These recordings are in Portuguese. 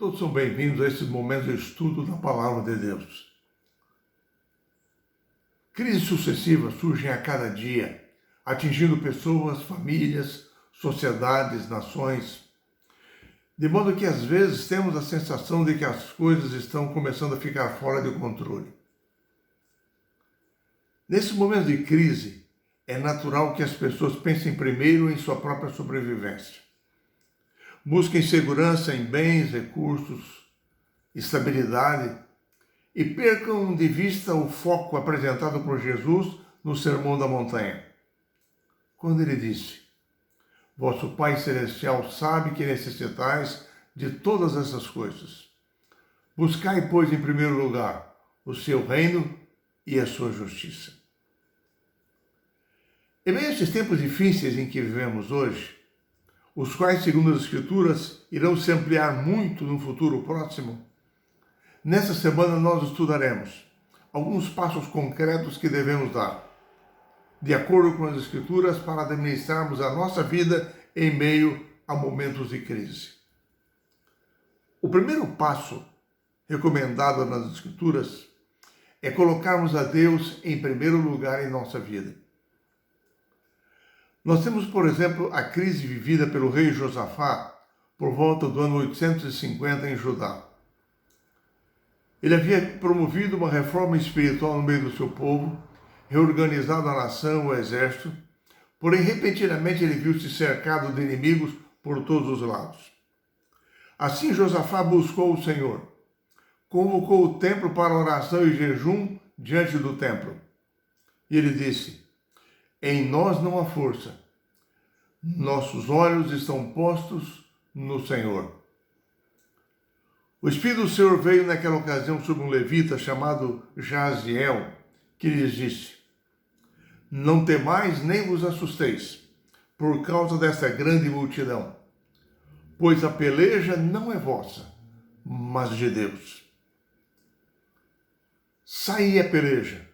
Todos são bem-vindos a esses momentos de estudo da Palavra de Deus. Crises sucessivas surgem a cada dia, atingindo pessoas, famílias, sociedades, nações, de modo que às vezes temos a sensação de que as coisas estão começando a ficar fora de controle. Nesse momento de crise, é natural que as pessoas pensem primeiro em sua própria sobrevivência. Busquem segurança em bens, recursos, estabilidade e percam de vista o foco apresentado por Jesus no Sermão da Montanha, quando ele disse: Vosso Pai Celestial sabe que necessitais de todas essas coisas. Buscai, pois, em primeiro lugar o seu reino e a sua justiça. Em meio a esses tempos difíceis em que vivemos hoje, os quais, segundo as Escrituras, irão se ampliar muito no futuro próximo, nessa semana nós estudaremos alguns passos concretos que devemos dar, de acordo com as Escrituras, para administrarmos a nossa vida em meio a momentos de crise. O primeiro passo recomendado nas Escrituras é colocarmos a Deus em primeiro lugar em nossa vida. Nós temos, por exemplo, a crise vivida pelo rei Josafá por volta do ano 850 em Judá. Ele havia promovido uma reforma espiritual no meio do seu povo, reorganizado a nação, o exército, porém, repentinamente, ele viu-se cercado de inimigos por todos os lados. Assim, Josafá buscou o Senhor, convocou o templo para oração e jejum diante do templo. E ele disse: Em nós não há força, nossos olhos estão postos no Senhor. O Espírito do Senhor veio naquela ocasião sobre um levita chamado Jaziel, que lhes disse: Não temais nem vos assusteis, por causa dessa grande multidão, pois a peleja não é vossa, mas de Deus. Saí a peleja,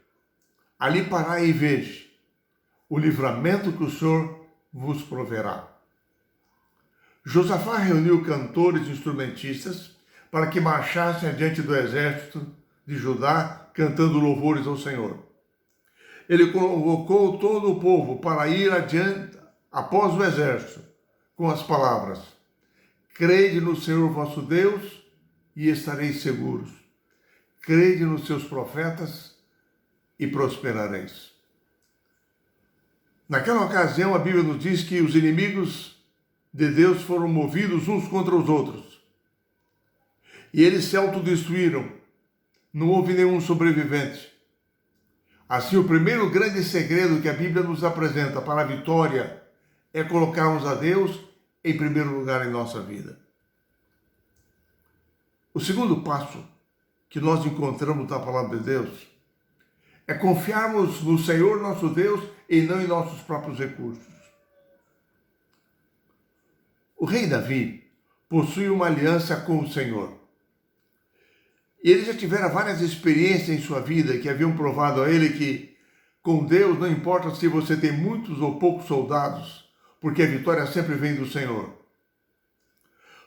ali parai e veja o livramento que o Senhor vos proverá. Josafá reuniu cantores e instrumentistas para que marchassem adiante do exército de Judá, cantando louvores ao Senhor. Ele convocou todo o povo para ir adiante após o exército, com as palavras: Crede no Senhor vosso Deus e estareis seguros. Crede nos seus profetas e prosperareis. Naquela ocasião, a Bíblia nos diz que os inimigos de Deus foram movidos uns contra os outros. E eles se autodestruíram. Não houve nenhum sobrevivente. Assim, o primeiro grande segredo que a Bíblia nos apresenta para a vitória é colocarmos a Deus em primeiro lugar em nossa vida. O segundo passo que nós encontramos na palavra de Deus é confiarmos no Senhor nosso Deus e não em nossos próprios recursos. O rei Davi possui uma aliança com o Senhor. E ele já tivera várias experiências em sua vida que haviam provado a ele que com Deus não importa se você tem muitos ou poucos soldados, porque a vitória sempre vem do Senhor.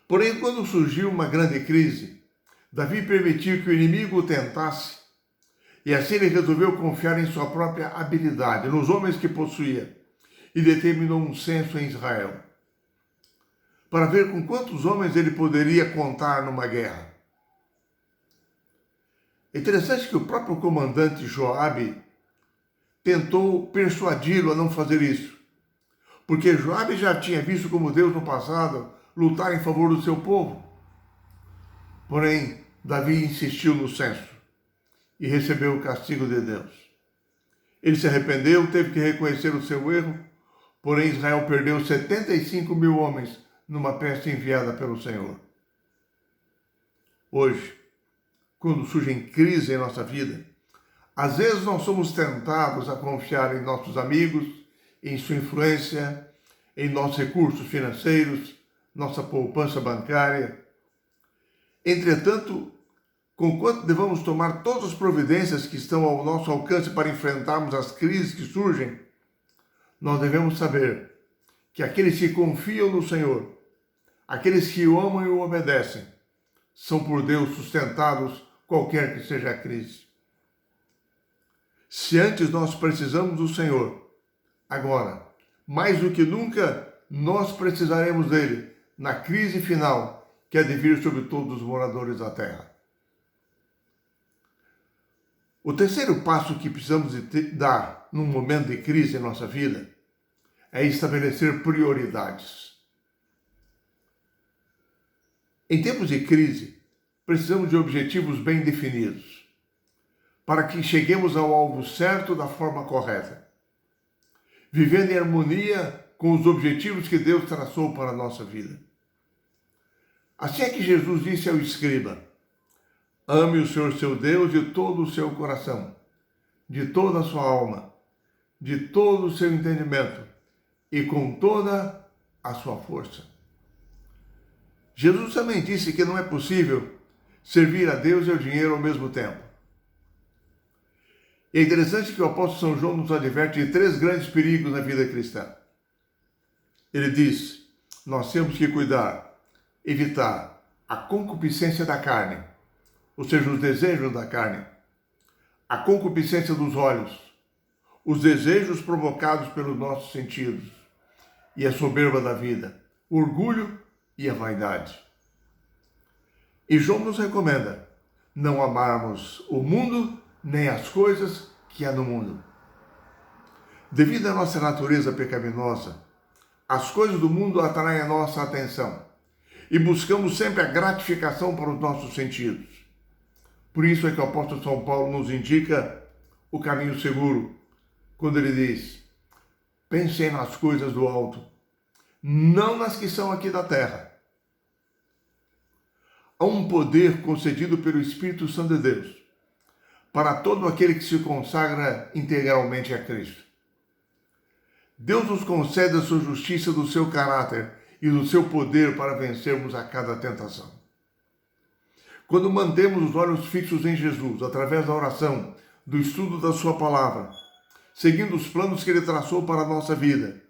Porém, quando surgiu uma grande crise, Davi permitiu que o inimigo o tentasse, e assim ele resolveu confiar em sua própria habilidade, nos homens que possuía, e determinou um censo em Israel, para ver com quantos homens ele poderia contar numa guerra. É interessante que o próprio comandante Joabe tentou persuadi-lo a não fazer isso, porque Joabe já tinha visto como Deus no passado lutar em favor do seu povo. Porém, Davi insistiu no censo e recebeu o castigo de Deus. Ele se arrependeu, teve que reconhecer o seu erro, porém Israel perdeu 75 mil homens numa peste enviada pelo Senhor. Hoje, quando surgem crises em nossa vida, às vezes nós somos tentados a confiar em nossos amigos, em sua influência, em nossos recursos financeiros, nossa poupança bancária. Entretanto, conquanto devamos tomar todas as providências que estão ao nosso alcance para enfrentarmos as crises que surgem, nós devemos saber que aqueles que confiam no Senhor, aqueles que o amam e o obedecem, são por Deus sustentados, qualquer que seja a crise. Se antes nós precisamos do Senhor, agora, mais do que nunca, nós precisaremos dele na crise final que há de vir sobre todos os moradores da terra. O terceiro passo que precisamos dar num momento de crise em nossa vida é estabelecer prioridades. Em tempos de crise, precisamos de objetivos bem definidos, para que cheguemos ao alvo certo da forma correta, vivendo em harmonia com os objetivos que Deus traçou para a nossa vida. Assim é que Jesus disse ao escriba: ame o Senhor seu Deus de todo o seu coração, de toda a sua alma, de todo o seu entendimento e com toda a sua força. Jesus também disse que não é possível servir a Deus e ao dinheiro ao mesmo tempo. É interessante que o apóstolo São João nos adverte de 3 grandes perigos na vida cristã. Ele diz: nós temos que evitar a concupiscência da carne, ou seja, os desejos da carne, a concupiscência dos olhos, os desejos provocados pelos nossos sentidos e a soberba da vida, o orgulho e a vaidade. E João nos recomenda não amarmos o mundo nem as coisas que há no mundo. Devido à nossa natureza pecaminosa, as coisas do mundo atraem a nossa atenção e buscamos sempre a gratificação para os nossos sentidos. Por isso é que o apóstolo São Paulo nos indica o caminho seguro, quando ele diz: pensem nas coisas do alto, não nas que são aqui da terra. Há um poder concedido pelo Espírito Santo de Deus para todo aquele que se consagra integralmente a Cristo. Deus nos concede a sua justiça do seu caráter e do seu poder para vencermos a cada tentação. Quando mantemos os olhos fixos em Jesus, através da oração, do estudo da sua palavra, seguindo os planos que ele traçou para a nossa vida,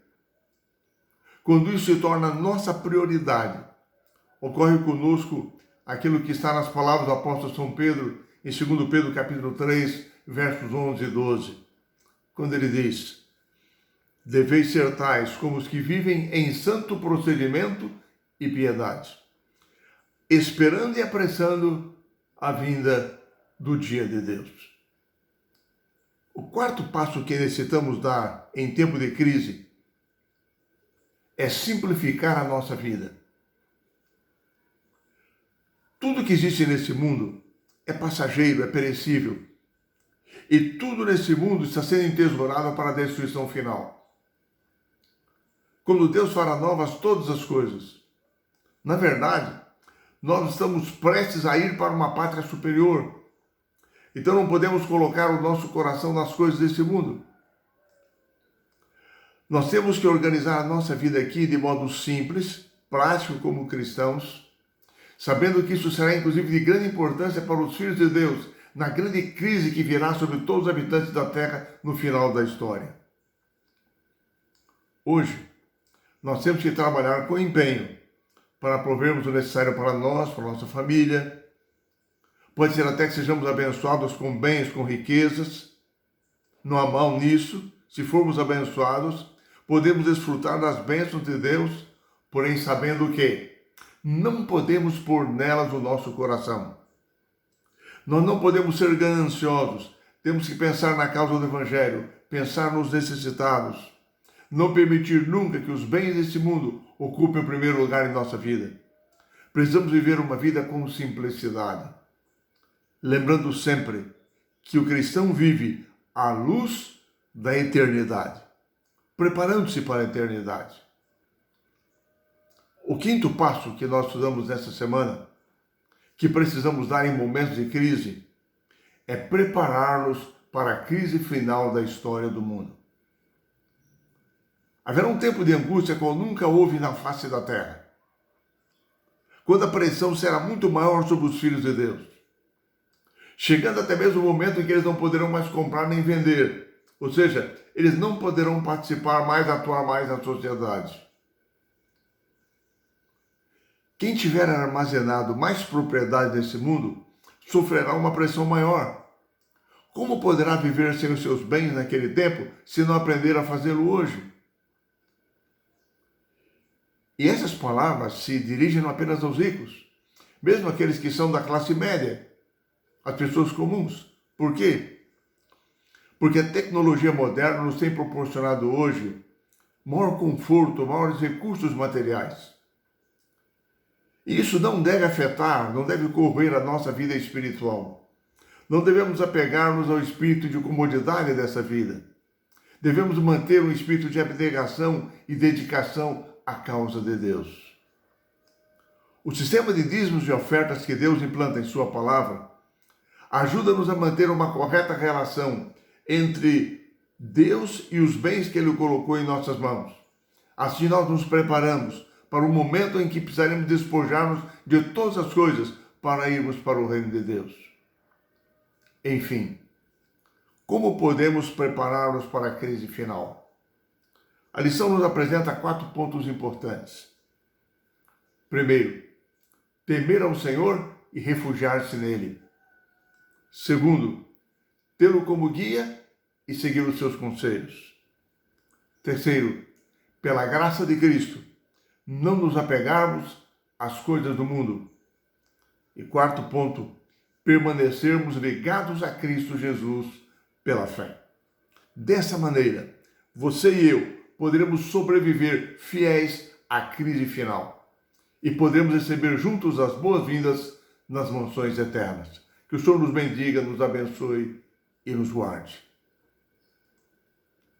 quando isso se torna nossa prioridade, ocorre conosco aquilo que está nas palavras do apóstolo São Pedro, em 2 Pedro capítulo 3, versos 11 e 12, quando ele diz: deveis ser tais como os que vivem em santo procedimento e piedade, esperando e apressando a vinda do dia de Deus. O quarto passo que necessitamos dar em tempo de crise é simplificar a nossa vida. Tudo que existe nesse mundo é passageiro, é perecível. E tudo nesse mundo está sendo entesourado para a destruição final. Quando Deus fará novas todas as coisas, na verdade, nós estamos prestes a ir para uma pátria superior. Então não podemos colocar o nosso coração nas coisas desse mundo. Nós temos que organizar a nossa vida aqui de modo simples, prático como cristãos, sabendo que isso será inclusive de grande importância para os filhos de Deus, na grande crise que virá sobre todos os habitantes da terra no final da história. Hoje, nós temos que trabalhar com empenho para provermos o necessário para nós, para a nossa família. Pode ser até que sejamos abençoados com bens, com riquezas. Não há mal nisso. Se formos abençoados, podemos desfrutar das bênçãos de Deus, porém sabendo que não podemos pôr nelas o nosso coração. Nós não podemos ser gananciosos. Temos que pensar na causa do Evangelho, pensar nos necessitados. Não permitir nunca que os bens desse mundo ocupem o primeiro lugar em nossa vida. Precisamos viver uma vida com simplicidade, lembrando sempre que o cristão vive à luz da eternidade, preparando-se para a eternidade. O quinto passo que nós estudamos nesta semana, que precisamos dar em momentos de crise, é preparar-nos para a crise final da história do mundo. Haverá um tempo de angústia qual nunca houve na face da terra, quando a pressão será muito maior sobre os filhos de Deus, chegando até mesmo o momento em que eles não poderão mais comprar nem vender, ou seja, eles não poderão participar mais, atuar mais na sociedade. Quem tiver armazenado mais propriedade nesse mundo sofrerá uma pressão maior. Como poderá viver sem os seus bens naquele tempo se não aprender a fazê-lo hoje? E essas palavras se dirigem não apenas aos ricos, mesmo aqueles que são da classe média, as pessoas comuns. Por quê? Porque a tecnologia moderna nos tem proporcionado hoje maior conforto, maiores recursos materiais. E isso não deve afetar, não deve corroer a nossa vida espiritual. Não devemos apegar-nos ao espírito de comodidade dessa vida. Devemos manter um espírito de abnegação e dedicação à causa de Deus. O sistema de dízimos e ofertas que Deus implanta em sua palavra ajuda-nos a manter uma correta relação entre Deus e os bens que Ele colocou em nossas mãos. Assim nós nos preparamos para o momento em que precisaremos despojar-nos de todas as coisas para irmos para o reino de Deus. Enfim, como podemos preparar-nos para a crise final? A lição nos apresenta 4 pontos importantes. Primeiro, temer ao Senhor e refugiar-se nele. Segundo, tê-lo como guia e seguir os seus conselhos. Terceiro, pela graça de Cristo, não nos apegarmos às coisas do mundo. E quarto ponto, permanecermos ligados a Cristo Jesus pela fé. Dessa maneira, você e eu poderemos sobreviver fiéis à crise final e podemos receber juntos as boas-vindas nas mansões eternas. Que o Senhor nos bendiga, nos abençoe e nos guarde.